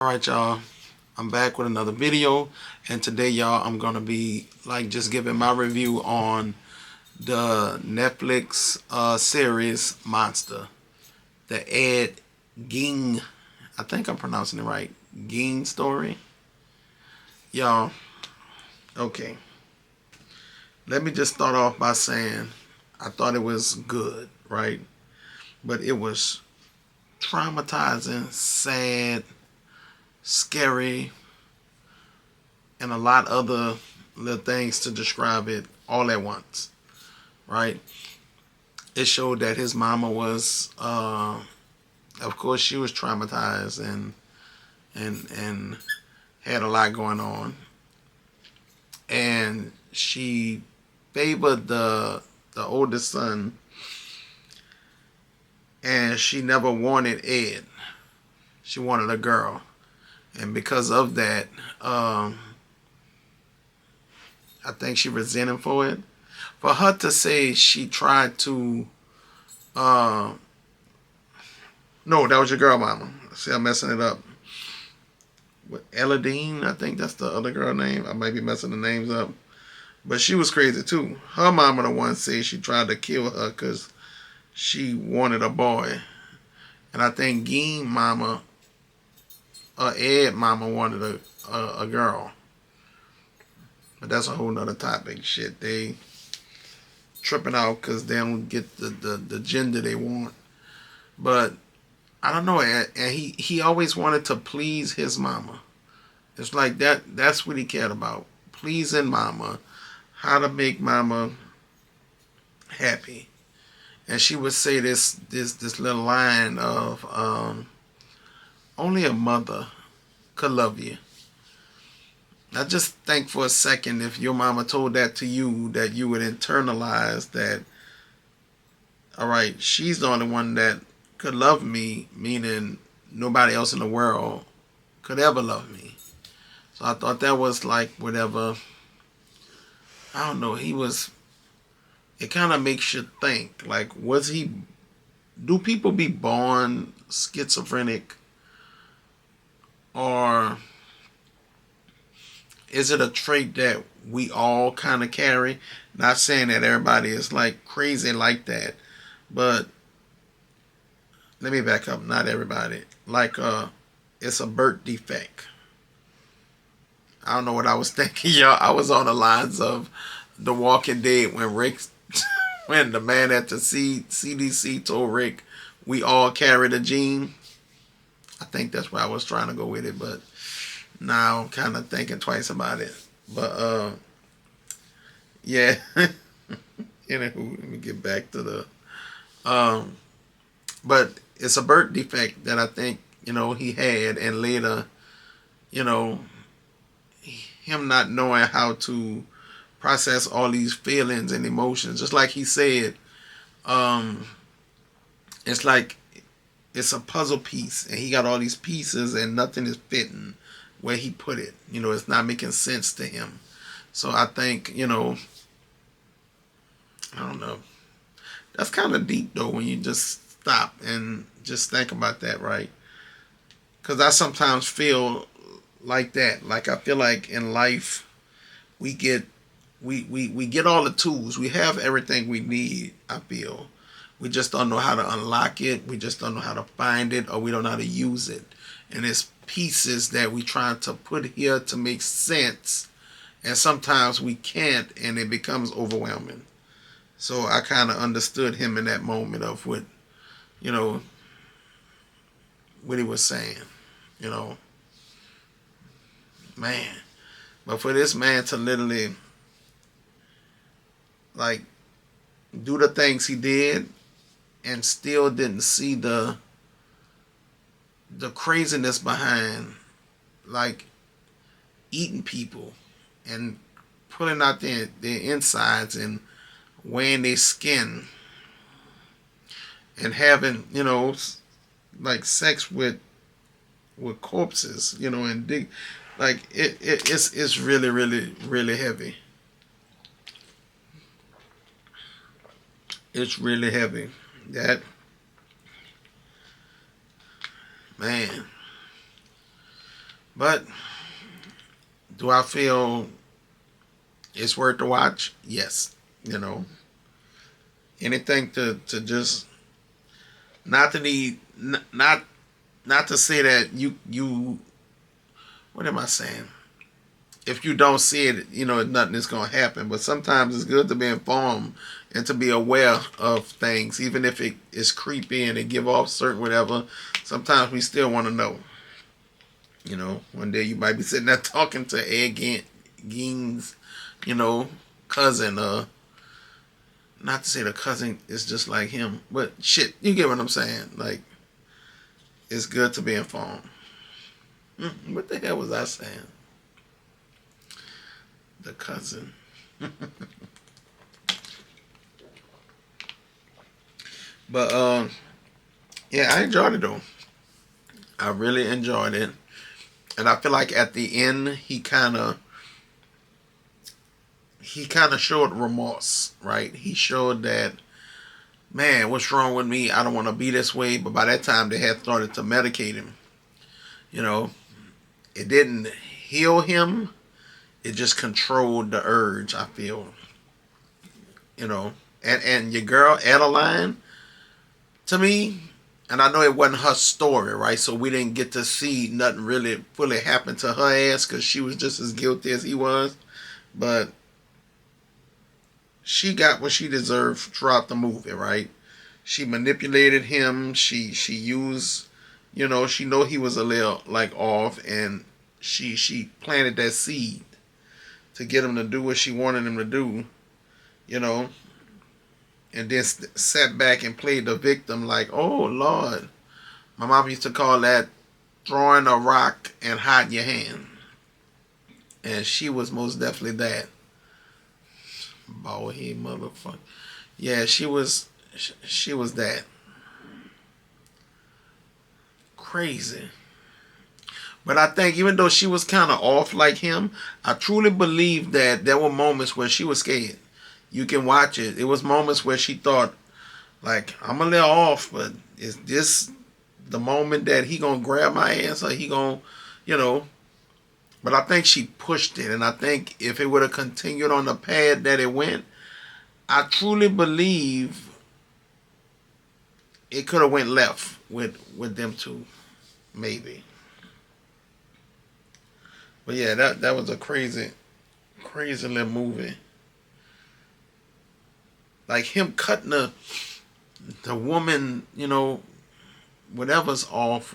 Alright, y'all, I'm back with another video, and today, y'all, I'm gonna be like just giving my review on the Netflix series Monster, the Ed Gein, I think I'm pronouncing it right, Gein story. Y'all, okay, let me just start off by saying I thought it was good, right? But it was traumatizing, sad, scary, and a lot other little things to describe it all at once, right? It showed that his mama was, of course, she was traumatized and had a lot going on, and she favored the oldest son, and she never wanted Ed. She wanted a girl, and because of that, I think she resented for it. For her to say she tried to, uh, no, that was your girl mama. See, I'm messing it up. What, Eladine, I think that's the other girl name. I might be messing the names up. But she was crazy too. Her mama the one said she tried to kill her because she wanted a boy. And I think Gein mama, Ed mama wanted a girl. But that's a whole nother topic. Shit, they tripping out because they don't get the gender they want. But I don't know. And he always wanted to please his mama. It's like that's what he cared about. Pleasing mama. How to make mama happy. And she would say this little line of only a mother could love you. I just think for a second if your mama told that to you, that you would internalize that, all right, she's the only one that could love me, meaning nobody else in the world could ever love me. So I thought that was like whatever, I don't know, he was, it kind of makes you think, like, was he, do people be born schizophrenic, or is it a trait that we all kind of carry? Not saying that everybody is like crazy like that, but let me back up. Not everybody. Like, it's a birth defect. I don't know what I was thinking, y'all. I was on the lines of The Walking Dead when Rick, when the man at the CDC told Rick, we all carry the gene. I think that's where I was trying to go with it, but now I'm kind of thinking twice about it. But yeah. Anywho, let me get back to the but it's a birth defect that I think, he had, and later, you know, him not knowing how to process all these feelings and emotions. Just like he said, um, it's like it's a puzzle piece, and he got all these pieces, and nothing is fitting where he put it. It's not making sense to him. So I think, I don't know. That's kind of deep though when you just stop and just think about that, right? Because I sometimes feel like that. Like I feel like in life we get we get all the tools. We have everything we need, I feel. We just don't know how to unlock it. We just don't know how to find it, or we don't know how to use it. And it's pieces that we try to put here to make sense. And sometimes we can't, and it becomes overwhelming. So I kind of understood him in that moment of you know, what he was saying. You know, man. But for this man to literally, like, do the things he did and still didn't see the craziness behind, like, eating people and pulling out their insides and weighing their skin and having, like sex with corpses, and dig, like it's really really really heavy. It's really heavy. That, man. But do I feel it's worth to watch? Yes. You know, anything to just not to need not to say that you what am I saying? If you don't see it, nothing is gonna happen. But sometimes it's good to be informed and to be aware of things, even if it is creepy and it give off certain whatever. Sometimes we still want to know. One day you might be sitting there talking to Ed Gein's, cousin. Not to say the cousin is just like him, but shit, you get what I'm saying. Like, it's good to be informed. What the hell was I saying? The cousin. But yeah, I enjoyed it though. I really enjoyed it, and I feel like at the end he kind of showed remorse, right? He showed that, man, what's wrong with me? I don't want to be this way. But by that time, they had started to medicate him. You know, it didn't heal him. It just controlled the urge. I feel, and your girl Adeline, to me, and I know it wasn't her story, right? So we didn't get to see nothing really fully happen to her ass because she was just as guilty as he was. But she got what she deserved throughout the movie, right? She manipulated him. She used, she know he was a little like off, and she planted that seed to get him to do what she wanted him to do, you know, and then sat back and played the victim like, oh Lord, my mom used to call that throwing a rock and hiding your hand, and she was most definitely that bald head motherfucker. Yeah, she was. She was that crazy. But I think even though she was kind of off like him, I truly believe that there were moments where she was scared. You can watch it. It was moments where she thought, like, I'm a little off, but is this the moment that he gonna grab my ass or he gonna, you know? But I think she pushed it, and I think if it would have continued on the path that it went, I truly believe it could have went left with them two, maybe. But yeah, that was a crazy little movie. Like him cutting the woman, whatever's off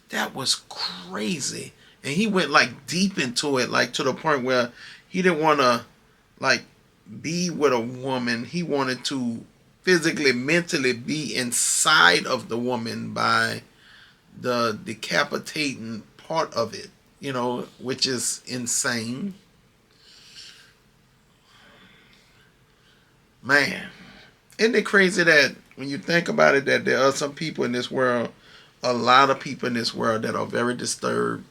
that was crazy. And he went like deep into it, like to the point where he didn't want to like be with a woman. He wanted to physically, mentally be inside of the woman by the decapitating part of it, which is insane. Man, isn't it crazy that when you think about it, that there are some people in this world, a lot of people in this world that are very disturbed,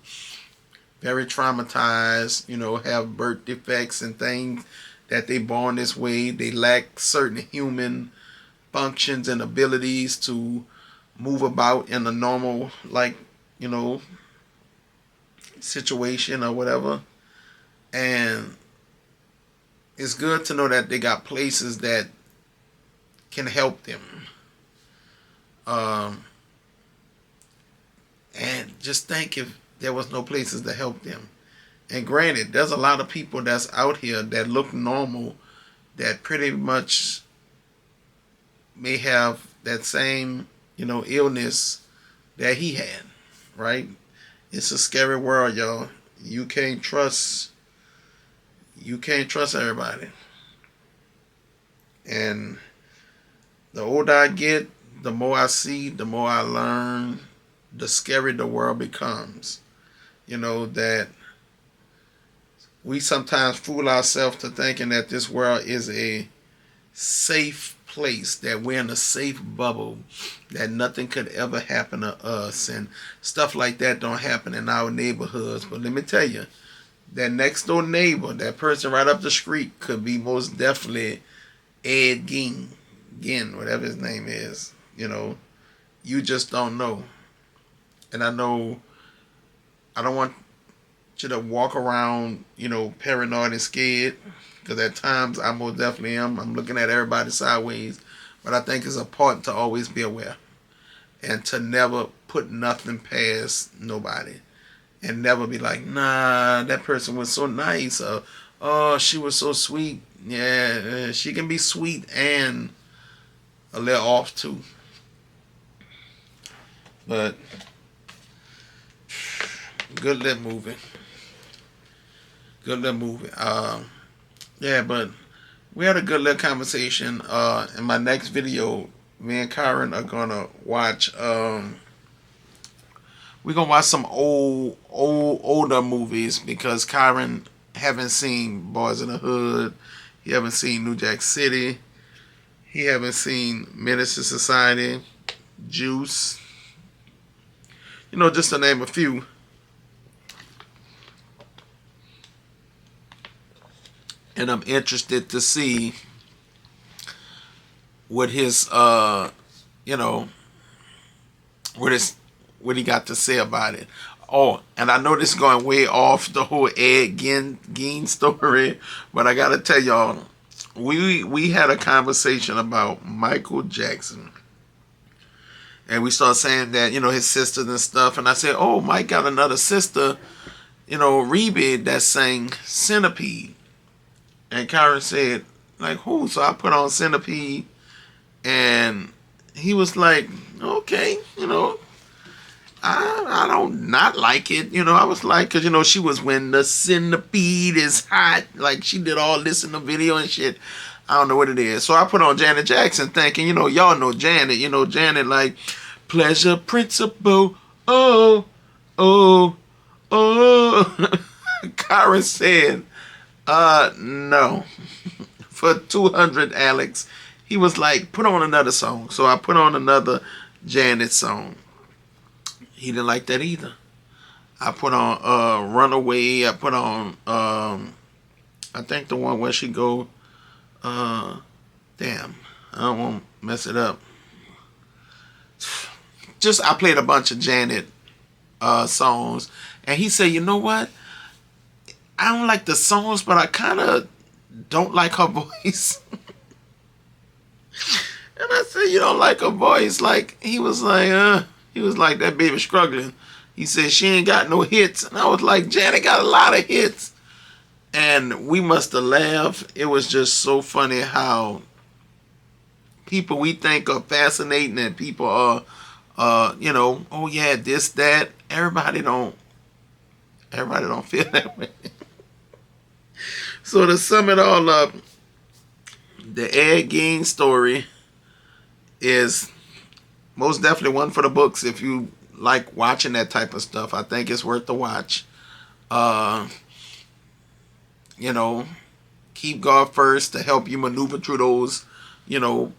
very traumatized, have birth defects and things that they born this way. They lack certain human functions and abilities to move about in a normal, like, you know, situation or whatever. And it's good to know that they got places that can help them. Um, and just think if there was no places to help them. And granted, there's a lot of people that's out here that look normal that pretty much may have that same, illness that he had, right? It's a scary world, y'all. You can't trust everybody. And the older I get, the more I see, the more I learn, the scarier the world becomes. That we sometimes fool ourselves to thinking that this world is a safe place, that we're in a safe bubble, that nothing could ever happen to us, and stuff like that don't happen in our neighborhoods. But let me tell you, that next door neighbor, that person right up the street, could be most definitely Ed Gein, whatever his name is. You just don't know. And I know I don't want you to walk around, paranoid and scared. Because at times I most definitely am. I'm looking at everybody sideways. But I think it's important to always be aware. And to never put nothing past nobody. And never be like, nah, that person was so nice. Or, oh, she was so sweet. Yeah, she can be sweet and a little off too. But good little movie. Good little movie. Yeah, but we had a good little conversation. In my next video, me and Karen are gonna watch. We're gonna watch some older movies because Karen haven't seen Boys in the Hood. He haven't seen New Jack City. He haven't seen Menace to Society, Juice. Just to name a few. And I'm interested to see what his, what he got to say about it. Oh, and I know this is going way off the whole Ed Gein story, but I gotta tell y'all, we had a conversation about Michael Jackson. And we started saying that, his sisters and stuff. And I said, oh, Mike got another sister, Rebe, that sang Centipede. And Karen said, like, who? So I put on Centipede. And he was like, okay, I don't not like it. I was like, because, she was when the centipede is hot. Like, she did all this in the video and shit. I don't know what it is. So I put on Janet Jackson thinking, y'all know Janet. Janet like, pleasure principle. Oh, oh, oh. Karen said, no. For 200, Alex. He was like, put on another song. So I put on another Janet song. He didn't like that either. I put on Runaway. I put on, I think the one where she go, damn, I don't want to mess it up. Just, I played a bunch of Janet songs. And he said, you know what? I don't like the songs, but I kind of don't like her voice. And I said, you don't like her voice? Like, he was like, that baby struggling. He said, she ain't got no hits. And I was like, Janet got a lot of hits. And we must have laughed. It was just so funny how people we think are fascinating and people are, oh yeah, this, that. Everybody don't feel that way. So to sum it all up, the Ed Gein story is most definitely one for the books if you like watching that type of stuff. I think it's worth the watch. Keep God first to help you maneuver through those,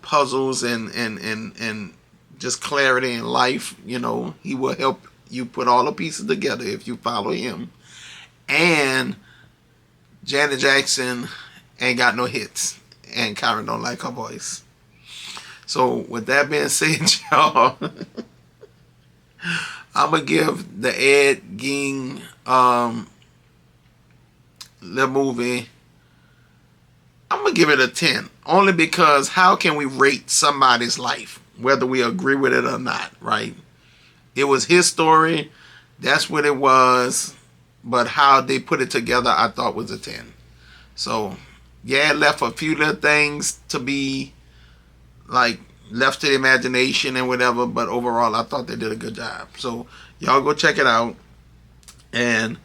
puzzles and just clarity in life. He will help you put all the pieces together if you follow him. And Janet Jackson ain't got no hits. And Karen don't like her voice. So with that being said, y'all, I'm going to give the Ed Gein the movie, I'm going to give it a 10. Only because how can we rate somebody's life, whether we agree with it or not, right? It was his story. That's what it was. But how they put it together, I thought was a 10. So, yeah, it left a few little things to be, like, left to the imagination and whatever. But overall, I thought they did a good job. So, y'all go check it out. And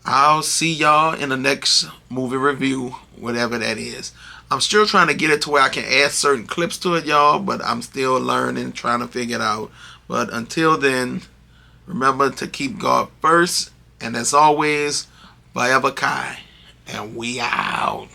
I'll see y'all in the next movie review, whatever that is. I'm still trying to get it to where I can add certain clips to it, y'all. But I'm still learning, trying to figure it out. But until then, remember to keep God first. And as always, forever Kai. And we out.